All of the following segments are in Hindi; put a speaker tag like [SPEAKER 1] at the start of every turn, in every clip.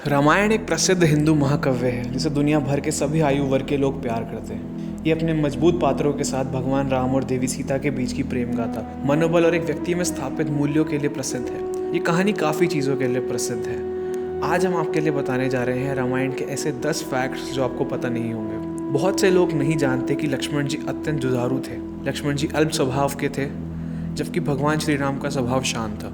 [SPEAKER 1] रामायण एक प्रसिद्ध हिंदू महाकाव्य है जिसे दुनिया भर के सभी आयु वर्ग के लोग प्यार करते हैं। ये अपने मजबूत पात्रों के साथ भगवान राम और देवी सीता के बीच की प्रेम गाथा, मनोबल और एक व्यक्ति में स्थापित मूल्यों के लिए प्रसिद्ध है। ये कहानी काफ़ी चीज़ों के लिए प्रसिद्ध है। आज हम आपके लिए बताने जा रहे हैं रामायण के ऐसे 10 फैक्ट्स जो आपको पता नहीं होंगे। बहुत से लोग नहीं जानते कि लक्ष्मण जी अत्यंत जुझारू थे। लक्ष्मण जी अल्प स्वभाव के थे, जबकि भगवान श्री राम का स्वभाव शांत था।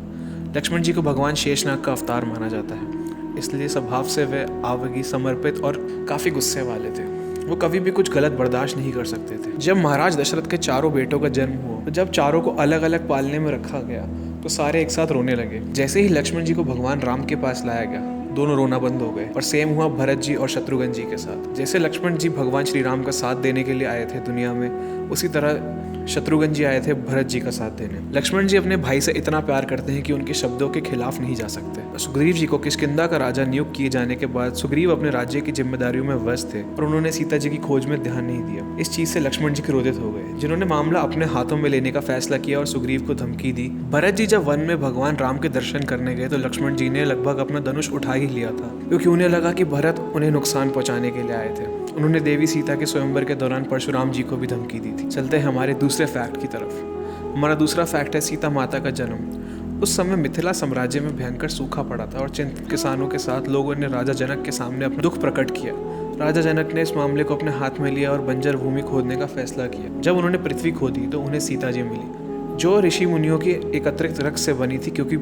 [SPEAKER 1] लक्ष्मण जी को भगवान शेषनाग का अवतार माना जाता है, इसलिए स्वभाव से वे आवेगी, समर्पित और काफ़ी गुस्से वाले थे। वो कभी भी कुछ गलत बर्दाश्त नहीं कर सकते थे। जब महाराज दशरथ के चारों बेटों का जन्म हुआ, तो जब चारों को अलग अलग पालने में रखा गया तो सारे एक साथ रोने लगे। जैसे ही लक्ष्मण जी को भगवान राम के पास लाया गया, दोनों रोना बंद हो गए। और सेम हुआ भरत जी और शत्रुघ्न जी के साथ। जैसे लक्ष्मण जी भगवान श्री राम का साथ देने के लिए आए थे दुनिया में, उसी तरह शत्रुघ्न जी आए थे भरत जी का साथ देने। लक्ष्मण जी अपने भाई से इतना प्यार करते हैं कि उनके शब्दों के खिलाफ नहीं जा सकते। सुग्रीव जी को किष्किंधा का राजा नियुक्त किए जाने के बाद सुग्रीव अपने राज्य की जिम्मेदारियों में व्यस्त थे और उन्होंने सीता जी की खोज में ध्यान नहीं दिया। इस चीज से लक्ष्मण जी क्रोधित हो गए, जिन्होंने मामला अपने हाथों में लेने का फैसला किया और सुग्रीव को धमकी दी। भरत जी जब वन में भगवान राम के दर्शन करने गए तो लक्ष्मण जी ने लगभग अपना धनुष उठा ही लिया था, क्योंकि उन्हें लगा कि भरत उन्हें नुकसान पहुंचाने के लिए आए थे। उन्होंने देवी सीता के स्वयंवर के दौरान परशुराम जी को भी धमकी दी थी। चलते हैं हमारे दूसरे फैक्ट की तरफ। हमारा दूसरा फैक्ट है सीता माता का जन्म। उस समय मिथिला साम्राज्य में भयंकर सूखा पड़ा था और चिंतित किसानों के साथ लोगों ने राजा जनक के सामने अपना दुख प्रकट किया। राजा जनक ने इस मामले को अपने हाथ में लिया और बंजर भूमि खोदने का फैसला किया। जब उन्होंने पृथ्वी खोदी तो उन्हें सीता जी मिली, जो ऋषि मुनियों की एक अतिरिक्त रक्त से बनी थी, क्योंकि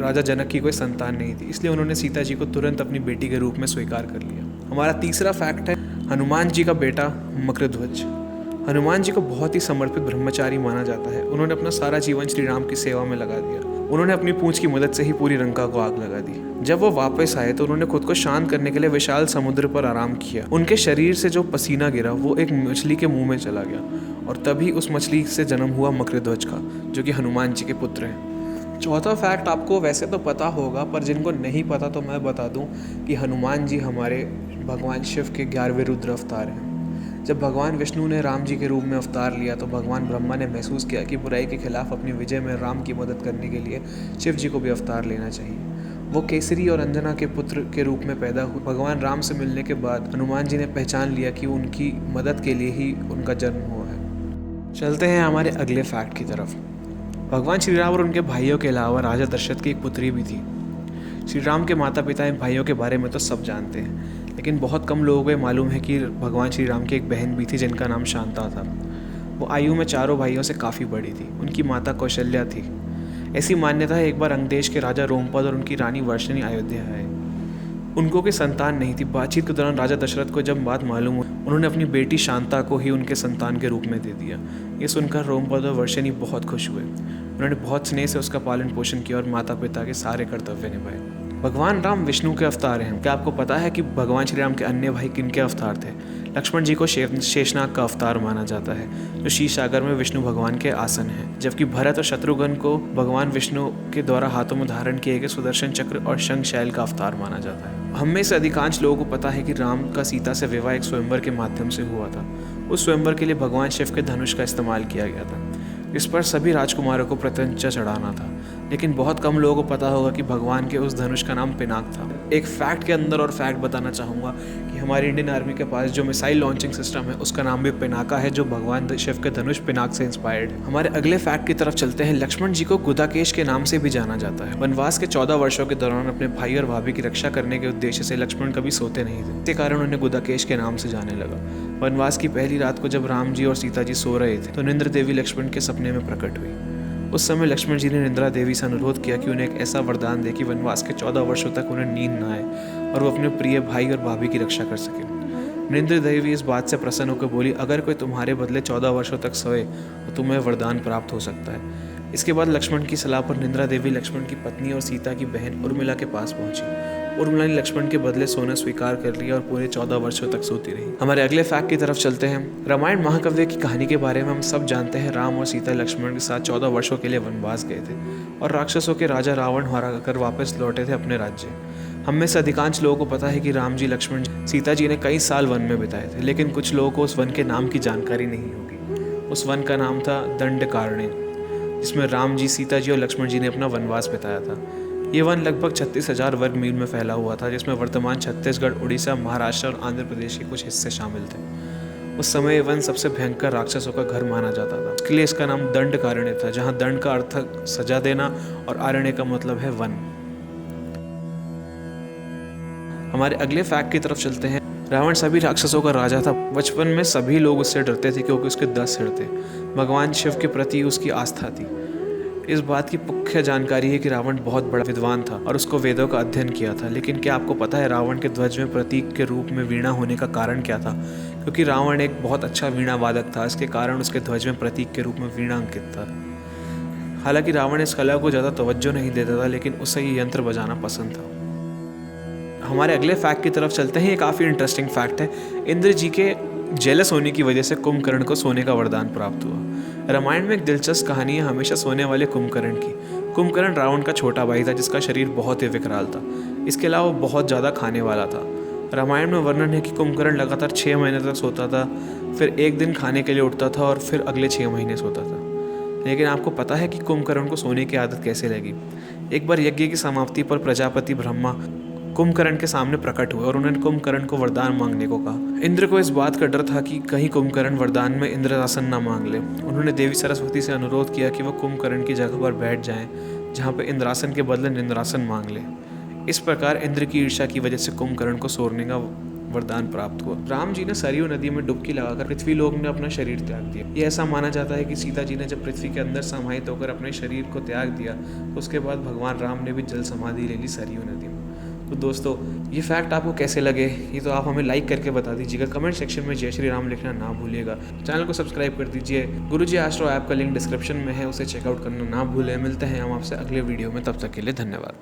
[SPEAKER 1] राजा जनक की कोई संतान नहीं थी। इसलिए उन्होंने सीता जी को तुरंत अपनी बेटी के रूप में स्वीकार कर लिया। हमारा तीसरा फैक्ट है हनुमान जी का बेटा मकरध्वज। हनुमान जी को बहुत ही समर्पित ब्रह्मचारी माना जाता है। उन्होंने अपना सारा जीवन श्री राम की सेवा में लगा दिया। उन्होंने अपनी पूंछ की मदद से ही पूरी लंका को आग लगा दी। जब वो वापस आए तो उन्होंने खुद को शांत करने के लिए विशाल समुद्र पर आराम किया। उनके शरीर से जो पसीना गिरा वो एक मछली के मुंह में चला गया और तभी उस मछली से जन्म हुआ मकरध्वज का, जो कि हनुमान जी के पुत्र हैं। चौथा फैक्ट आपको वैसे तो पता होगा, पर जिनको नहीं पता तो मैं बता दूं कि हनुमान जी हमारे भगवान शिव के 11वें रुद्र अवतार हैं। जब भगवान विष्णु ने राम जी के रूप में अवतार लिया तो भगवान ब्रह्मा ने महसूस किया कि बुराई के खिलाफ अपनी विजय में राम की मदद करने के लिए शिव जी को भी अवतार लेना चाहिए। वो केसरी और अंजना के पुत्र के रूप में पैदा हुए। भगवान राम से मिलने के बाद हनुमान जी ने पहचान लिया कि उनकी मदद के लिए ही उनका जन्म हुआ है। चलते हैं हमारे अगले फैक्ट की तरफ। भगवान श्री राम और उनके भाइयों के अलावा राजा दशरथ की एक पुत्री भी थी। श्री राम के माता पिता इन भाइयों के बारे में तो सब जानते हैं, लेकिन बहुत कम लोगों को मालूम है कि भगवान श्री राम की एक बहन भी थी जिनका नाम शांता था। वो आयु में चारों भाइयों से काफ़ी बड़ी थी। उनकी माता कौशल्या थी। ऐसी मान्यता है एक बार अंगदेश के राजा रोमपद और उनकी रानी वर्षिणी अयोध्या आए। उनको कोई संतान नहीं थी। बातचीत के दौरान राजा दशरथ को जब बात मालूम हुई, उन्होंने अपनी बेटी शांता को ही उनके संतान के रूप में दे दिया। ये सुनकर रोमपद और वर्षिणी बहुत खुश हुए। उन्होंने बहुत स्नेह से उसका पालन पोषण किया और माता पिता के सारे कर्तव्य निभाए। भगवान राम विष्णु के अवतार हैं। क्या आपको पता है कि भगवान श्री राम के अन्य भाई किनके अवतार थे? लक्ष्मण जी को शेषनाग का अवतार माना जाता है, जो क्षीर सागर में विष्णु भगवान के आसन है। जबकि भरत और शत्रुघ्न को भगवान विष्णु के द्वारा हाथों में धारण किए गए सुदर्शन चक्र और शंख शैल का अवतार माना जाता है। हम में से अधिकांश लोगों को पता है कि राम का सीता से विवाह एक स्वयंवर के माध्यम से हुआ था। उस स्वयंवर के लिए भगवान शिव के धनुष का इस्तेमाल किया गया था। इस पर सभी राजकुमारों को प्रत्यंचा चढ़ाना था, लेकिन बहुत कम लोगों को पता होगा कि भगवान के उस धनुष का नाम पिनाक था। एक फैक्ट के अंदर और फैक्ट बताना चाहूँगा कि हमारी इंडियन आर्मी के पास जो मिसाइल लॉन्चिंग सिस्टम है उसका नाम भी पिनाका है, जो भगवान शिव के धनुष पिनाक से इंस्पायर्ड है। हमारे अगले फैक्ट की तरफ चलते हैं। लक्ष्मण जी को गुदाकेश के नाम से भी जाना जाता है। वनवास के 14 वर्षों के दौरान अपने भाई और भाभी की रक्षा करने के उद्देश्य से लक्ष्मण कभी सोते नहीं थे। इसके कारण उन्हें गुदाकेश के नाम से जाने लगा। वनवास की पहली रात को जब राम जी और सीता जी सो रहे थे तो निंद्र देवी लक्ष्मण के सपने में प्रकट हुई। उस समय लक्ष्मण जी ने निंद्रा देवी से अनुरोध किया कि उन्हें एक ऐसा वरदान दे कि वनवास के 14 वर्षों तक उन्हें नींद न आए और वो अपने प्रिय भाई और भाभी की रक्षा कर सके। निंद्र देवी इस बात से प्रसन्न होकर बोली, अगर कोई तुम्हारे बदले 14 वर्षों तक सोए तो तुम्हें वरदान प्राप्त हो सकता है। इसके बाद लक्ष्मण की सलाह पर निंद्रा देवी लक्ष्मण की पत्नी और सीता की बहन उर्मिला के पास पहुंची। उर्मिला ने लक्ष्मण के बदले सोना स्वीकार कर लिया और पूरे 14 वर्षों तक सोती रही। हमारे अगले फैक्ट की तरफ चलते हैं। रामायण महाकाव्य की कहानी के बारे में हम सब जानते हैं। राम और सीता लक्ष्मण के साथ 14 वर्षों के लिए वनवास गए थे और राक्षसों के राजा रावण हरा कर वापस लौटे थे अपने राज्य। हम में से अधिकांश लोगों को पता है कि राम जी, लक्ष्मण जी, सीता जी ने कई साल वन में बिताए थे, लेकिन कुछ लोगों को उस वन के नाम की जानकारी नहीं होगी। उस वन का नाम था दंडकारण्य, जिसमें राम जी, सीता जी और लक्ष्मण जी ने अपना वनवास बिताया था। ये वन लगभग 36,000 वर्ग मील में फैला हुआ था, जिसमें वर्तमान छत्तीसगढ़, उड़ीसा, महाराष्ट्र और आंध्र प्रदेश के कुछ हिस्से शामिल थे। उस समय ये वन सबसे भयंकर राक्षसों का घर माना जाता था। इसके लिए इसका नाम दंडकारण्य था, जहाँ दंड का अर्थ सजा देना और आरण्य का मतलब है वन। हमारे अगले फैक्ट की तरफ चलते हैं। रावण सभी राक्षसों का राजा था। बचपन में सभी लोग उससे डरते थे क्योंकि उसके 10 सिर थे। भगवान शिव के प्रति उसकी आस्था थी। इस बात की पुख्ता जानकारी है कि रावण बहुत बड़ा विद्वान था और उसको वेदों का अध्ययन किया था। लेकिन क्या आपको पता है रावण के ध्वज में प्रतीक के रूप में वीणा होने का कारण क्या था? क्योंकि रावण एक बहुत अच्छा वीणा वादक था, इसके कारण उसके ध्वज में प्रतीक के रूप में वीणा अंकित था। हालांकि रावण इस कला को ज़्यादा तवज्जो नहीं देता था, लेकिन उसे ये यंत्र बजाना पसंद था। हमारे अगले फैक्ट की तरफ चलते हैं। ये काफ़ी इंटरेस्टिंग फैक्ट है। इंद्र जी के जेलस होने की वजह से कुंभकर्ण को सोने का वरदान प्राप्त हुआ। रामायण में एक दिलचस्प कहानी है हमेशा सोने वाले कुंभकर्ण की। कुंभकर्ण रावण का छोटा भाई था, जिसका शरीर बहुत ही विकराल था। इसके अलावा वो बहुत ज़्यादा खाने वाला था। रामायण में वर्णन है कि कुंभकर्ण लगातार 6 महीने तक सोता था, फिर एक दिन खाने के लिए उठता था और फिर अगले 6 महीने सोता था। लेकिन आपको पता है कि कुंभकर्ण को सोने की आदत कैसे लगी? एक बार यज्ञ की समाप्ति पर प्रजापति ब्रह्मा कुंभकर्ण के सामने प्रकट हुए और उन्होंने कुंभकर्ण को वरदान मांगने को कहा। इंद्र को इस बात का डर था कि कहीं कुंभकर्ण वरदान में इंद्रासन न मांग ले। उन्होंने देवी सरस्वती से अनुरोध किया कि वो कुंभकर्ण की जगह पर बैठ जाएं, जहाँ पे इंद्रासन के बदले निंद्रासन मांग ले। इस प्रकार इंद्र की ईर्ष्या की वजह से कुंभकर्ण को सोने का वरदान प्राप्त हुआ। राम जी ने सरयू नदी में डुबकी लगाकर पृथ्वी लोक में अपना शरीर त्याग दिया। ये ऐसा माना जाता है कि सीता जी ने जब पृथ्वी के अंदर समाहित होकर अपने शरीर को त्याग दिया, तो उसके बाद भगवान राम ने भी जल समाधि ले ली सरयू नदी में। तो दोस्तों, ये फैक्ट आपको कैसे लगे ये तो आप हमें लाइक करके बता दीजिएगा। कमेंट सेक्शन में जय श्री राम लिखना ना भूलिएगा। चैनल को सब्सक्राइब कर दीजिए। गुरुजी एस्ट्रो ऐप का लिंक डिस्क्रिप्शन में है, उसे चेकआउट करना ना भूलें। मिलते हैं हम आपसे अगले वीडियो में, तब तक के लिए धन्यवाद।